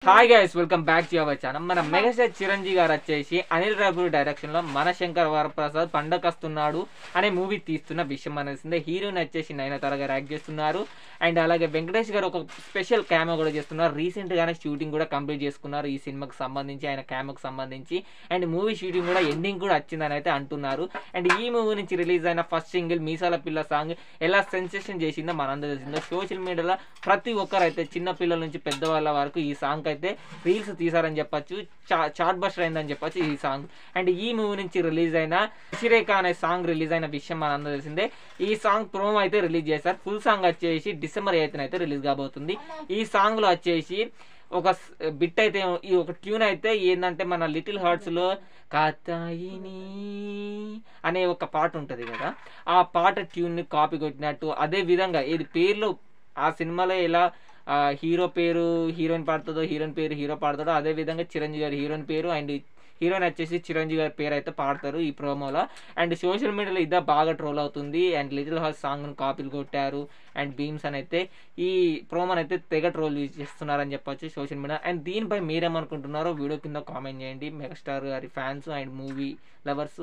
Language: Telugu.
Hi guys, welcome back to our channel. మన మెగాస్టార్ చిరంజీవి గారు వచ్చేసి అనిల్ రావిపూడి డైరెక్షన్ లో మన శంకర్ వరప్రసాద్ పండగస్తున్నాడు అనే మూవీ తీస్తున్న విషయం అనేసిందే. హీరోయిన్ వచ్చేసి నయనతార గారు యాక్ట్ చేస్తున్నారు. అండ్ అలాగే వెంకటేష్ గారు ఒక స్పెషల్ క్యామో కూడా చేస్తున్నారు. రీసెంట్ గానే షూటింగ్ కూడా కంప్లీట్ చేసుకున్నారు ఈ సినిమాకి సంబంధించి, ఆయన క్యామోకి సంబంధించి. అండ్ మూవీ షూటింగ్ కూడా ఎండింగ్ కూడా వచ్చిందని అయితే అంటున్నారు. అండ్ ఈ మూవీ నుంచి రిలీజ్ అయిన ఫస్ట్ సింగిల్ మీసాల పిల్ల సాంగ్ ఎలా సెన్సేషన్ చేసిందో మనందరూ తెలిసిందో. సోషల్ మీడియాలో ప్రతి ఒక్కరు అయితే చిన్న పిల్లల నుంచి పెద్దవాళ్ళ వరకు ఈ సాంగ్ అయితే రీల్స్ తీసారని చెప్పొచ్చు, చాట్ బస్టర్ అయిందని చెప్పొచ్చు ఈ సాంగ్. అండ్ ఈ మూవీ నుంచి రిలీజ్ అయిన శశిరేఖ అనే సాంగ్ రిలీజ్ అయిన విషయం మనందరూ తెలిసిందే. ఈ సాంగ్ ప్రోమో అయితే రిలీజ్ చేశారు. ఫుల్ సాంగ్ వచ్చేసి December 8th అయితే రిలీజ్ కాబోతుంది. ఈ సాంగ్ లో వచ్చేసి ఒక బిట్ అయితే, ఈ ఒక ట్యూన్ అయితే ఏంటంటే మన లిటిల్ హార్ట్స్ లో కాతాయిని అనే ఒక పాట ఉంటుంది కదా, ఆ పాట ట్యూన్ ని కాపీ కొట్టినట్టు. అదే విధంగా ఇది పేర్లు ఆ సినిమాలో ఎలా హీరో పేరు హీరోయిన్ పాడుతుందో, హీరోయిన్ పేరు హీరో పాడతాడో, అదే విధంగా చిరంజీవి గారి హీరోయిన్ పేరు అండ్ హీరోయిన్ వచ్చేసి చిరంజీవి గారి పేరు అయితే పాడతారు ఈ ప్రోమోలో. అండ్ సోషల్ మీడియాలో ఇదే బాగా ట్రోల్ అవుతుంది. అండ్ లిటిల్ హార్ట్ సాంగ్ను కాపీలు కొట్టారు అండ్ బీమ్స్ అని అయితే ఈ ప్రోమోని అయితే తెగ ట్రోల్ చేస్తున్నారని చెప్పొచ్చు సోషల్ మీడియా. అండ్ దీనిపై మీరేమనుకుంటున్నారో వీడియో కింద కామెంట్ చేయండి. మెగాస్టార్ గారి ఫ్యాన్స్ అండ్ మూవీ లవర్స్.